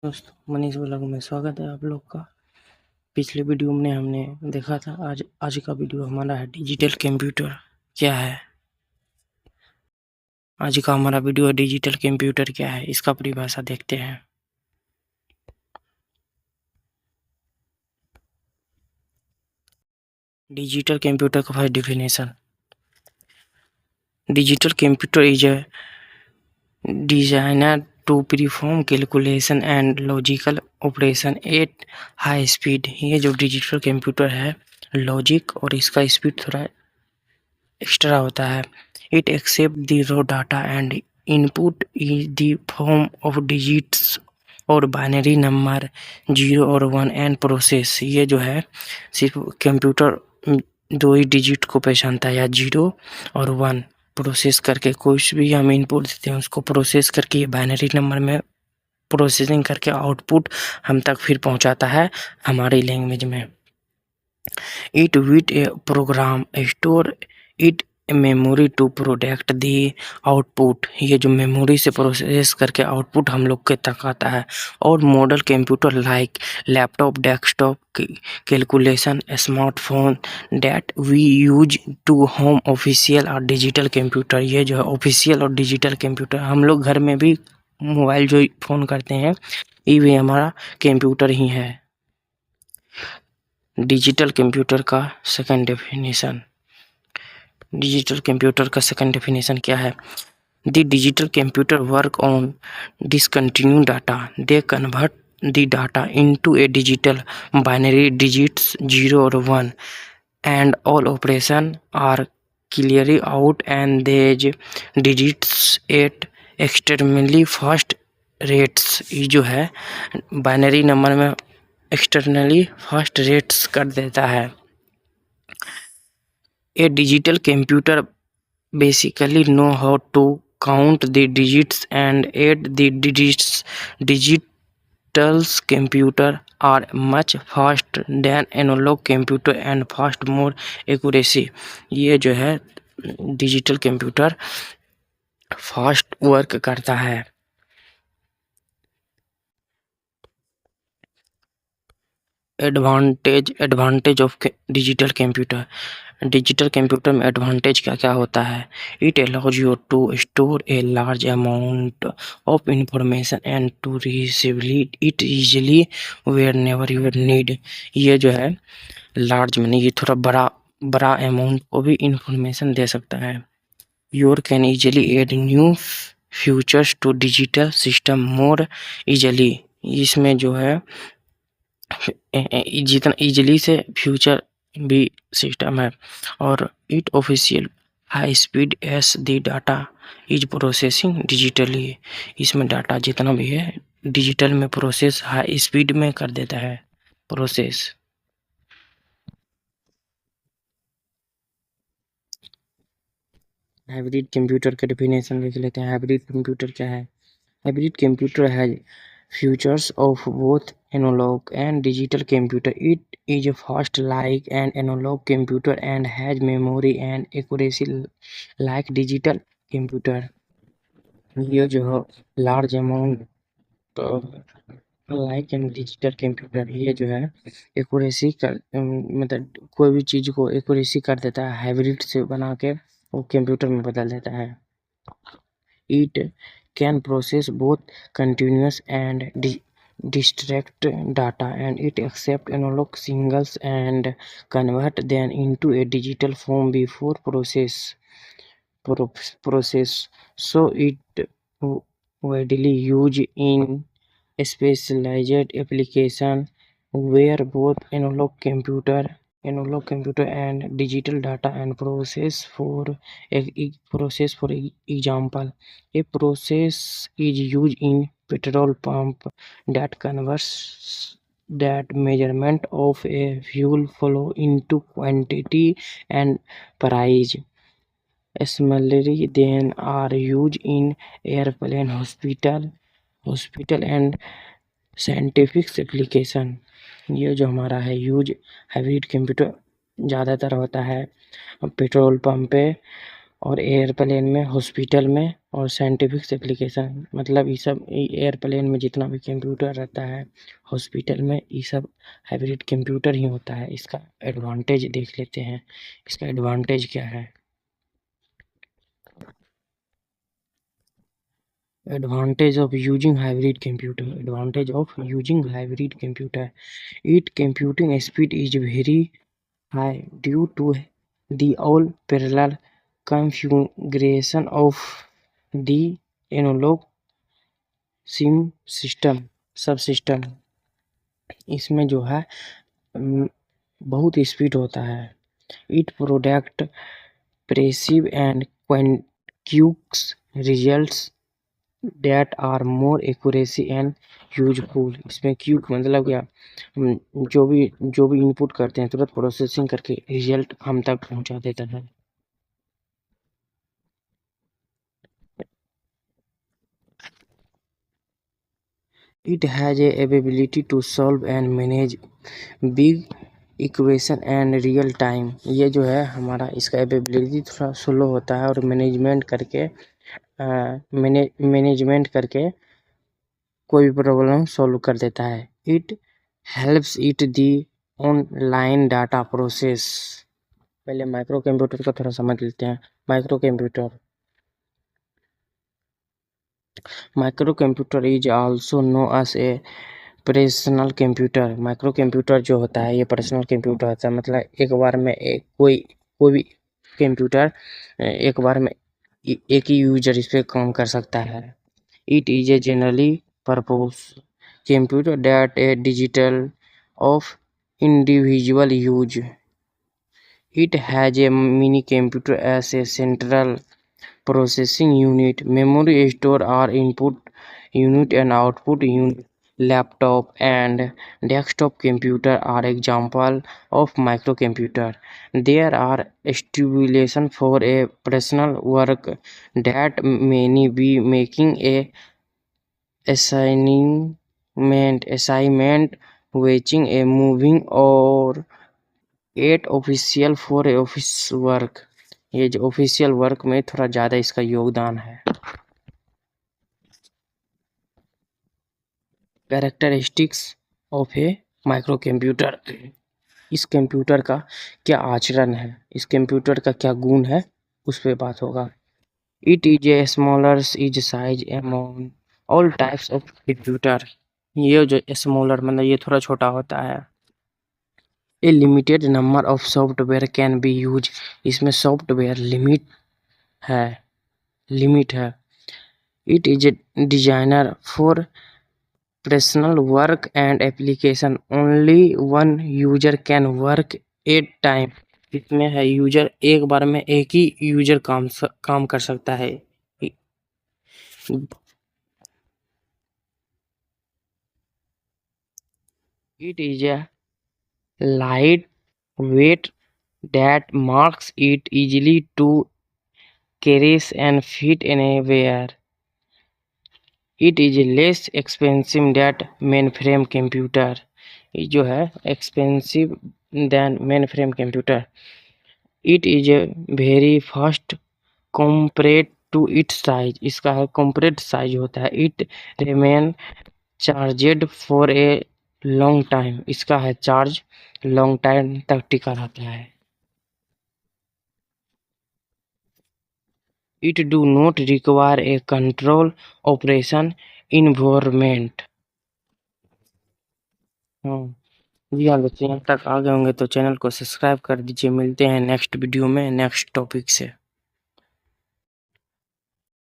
दोस्तों मनीष ब्लॉग में स्वागत है आप लोग का। पिछले वीडियो में हमने देखा था, आज का वीडियो हमारा है डिजिटल कंप्यूटर क्या है। आज का हमारा वीडियो है डिजिटल कंप्यूटर क्या है, इसका परिभाषा देखते हैं। डिजिटल कंप्यूटर का first definition. Digital computer is a designer to perform calculation and logical operation at high speed. ये जो डिजिटल कंप्यूटर है, लॉजिक और इसका स्पीड थोड़ा एक्स्ट्रा होता है। It except the raw data and input is the form of digits और binary number 0 और 1 एंड प्रोसेस। ये जो है सिर्फ कंप्यूटर दो ही डिजिट को पहचानता है, या 0 और 1 प्रोसेस करके कुछ भी हम इनपुट देते हैं उसको प्रोसेस करके ये बाइनरी नंबर में प्रोसेसिंग करके आउटपुट हम तक फिर पहुंचाता है हमारी लैंग्वेज में। It with a program store it memory to protect the output. ये जो मेमोरी से प्रोसेस करके आउटपुट हम लोग के तक आता है। और model computer like laptop, desktop, calculation smartphone that we use to home official और डिजिटल कंप्यूटर। ये जो है ऑफिशियल और डिजिटल कंप्यूटर, हम लोग घर में भी मोबाइल जो फ़ोन करते हैं ये भी हमारा कंप्यूटर ही है। डिजिटल कंप्यूटर का सेकंड डेफिनेशन। डिजिटल कंप्यूटर का सेकंड डेफिनेशन क्या है? The digital computer work on discontinue data. They convert the data into A digital binary digits 0 और 1 and all operation are clearly out and these digits at extremely fast rates। ये जो है binary number में externally fast rates कर देता है। A digital computer basically know how to count the digits and add the digits. Digital computer are much faster than analog computer and fast more accuracy। ये जो है digital computer fast work करता है। Advantage of digital computer. Digital computer में advantage क्या क्या होता है? It allows you to store a large amount of information and to receive it easily where never you need. ये जो है लार्ज में ये थोड़ा बड़ा अमाउंट को भी इंफॉर्मेशन दे सकता है। Your can easily add new features to digital system more easily. इसमें जो है जितना इजीली से फ्यूचर भी सिस्टम है। और it official high speed S the data is processing digitally. इसमें डाटा जितना भी है डिजिटल में प्रोसेस हाई स्पीड में कर देता है प्रोसेस। हाइब्रिड कंप्यूटर का डेफिनेशन लिख लेते हैं। हाइब्रिड कंप्यूटर क्या है? हाइब्रिड कंप्यूटर है features of both analog and digital computer. It is fast like an analog computer and has memory and accuracy like digital computer। ये जो है large amount like an digital computer, ये जो है accuracy कर मतलब कोई भी चीज़ को एक्यूरेसी कर देता है, हाइब्रिड से बना के वो कंप्यूटर में बदल देता है। It can process both continuous and distract data and it accept analog signals and convert them into a digital form before process. So it widely used in specialized application where both analog computer and digital data and process. For example, a process is used in petrol pump that converts that measurement of a fuel flow into quantity and price. Similarly, then are used in airplane, hospital and scientific application. ये जो हमारा है use hybrid computer ज़्यादातर होता है petrol pump पे और airplane में, हॉस्पिटल में और साइंटिफिक एप्लीकेशन, मतलब ये सब एयरप्लेन में जितना भी कंप्यूटर रहता है, हॉस्पिटल में ये सब हाइब्रिड कंप्यूटर ही होता है। इसका एडवांटेज देख लेते हैं, इसका एडवांटेज क्या है। Advantage of using hybrid computer. Advantage of using hybrid computer. Its computing speed is very high due to the all parallel configuration of the analog sim system subsystem. इसमें जो है बहुत स्पीड होता है। It product precise and quick results that are more accuracy and useful. इसमें quick मतलब क्या, जो भी इनपुट करते हैं तुरंत प्रोसेसिंग करके रिजल्ट हम तक पहुंचा देता है। It has a ability to solve and manage big equation and real time. ये जो है हमारा, इसका एबिलिटी थोड़ा स्लो होता है और मैनेजमेंट करके कोई भी प्रॉब्लम सॉल्व कर देता है। It helps it the online data process. पहले माइक्रो कंप्यूटर को थोड़ा समझ लेते हैं। Micro computer is also know as a personal computer. Micro computer जो होता है ये पर्सनल कंप्यूटर होता है, मतलब एक बार में कोई भी कंप्यूटर एक बार में एक ही यूजर इस पे काम कर सकता है। It is A generally purpose computer that A digital of individual use. It has a mini computer as a central processing unit, memory store or input unit and output unit. Laptop and desktop computer are example of microcomputer. There are stimulation for a personal work that may be making a assignment, watching a movie or at official for office work. ये जो official work में थोड़ा ज़्यादा इसका योगदान है। Characteristics of A micro computer. इस computer का क्या आचरण है, इस कंप्यूटर का क्या गुण है, उस पर बात होगा। It is a smaller is size among all types of computer. ये जो स्मॉलर मतलब ये थोड़ा छोटा होता है। A limited number of software can be use. इसमें सॉफ्टवेयर लिमिट है। It is a designer for personal work and application. Only one user can work at time. इसमें है यूजर एक बार में एक ही यूजर काम कर सकता है। It is A light weight that makes it easily to carry and fit anywhere. It is less expensive than mainframe computer. ये जो है expensive than mainframe computer. It is a very fast compared to its size. इसका है compared size होता है। It remain charged for a long time. इसका है charge long time तक टिका रहता है। It do not require a control operation environment. जी हाँ बच्चे, यहाँ तक आ गए होंगे तो चैनल को सब्सक्राइब कर दीजिए। मिलते हैं नेक्स्ट वीडियो में नेक्स्ट टॉपिक से।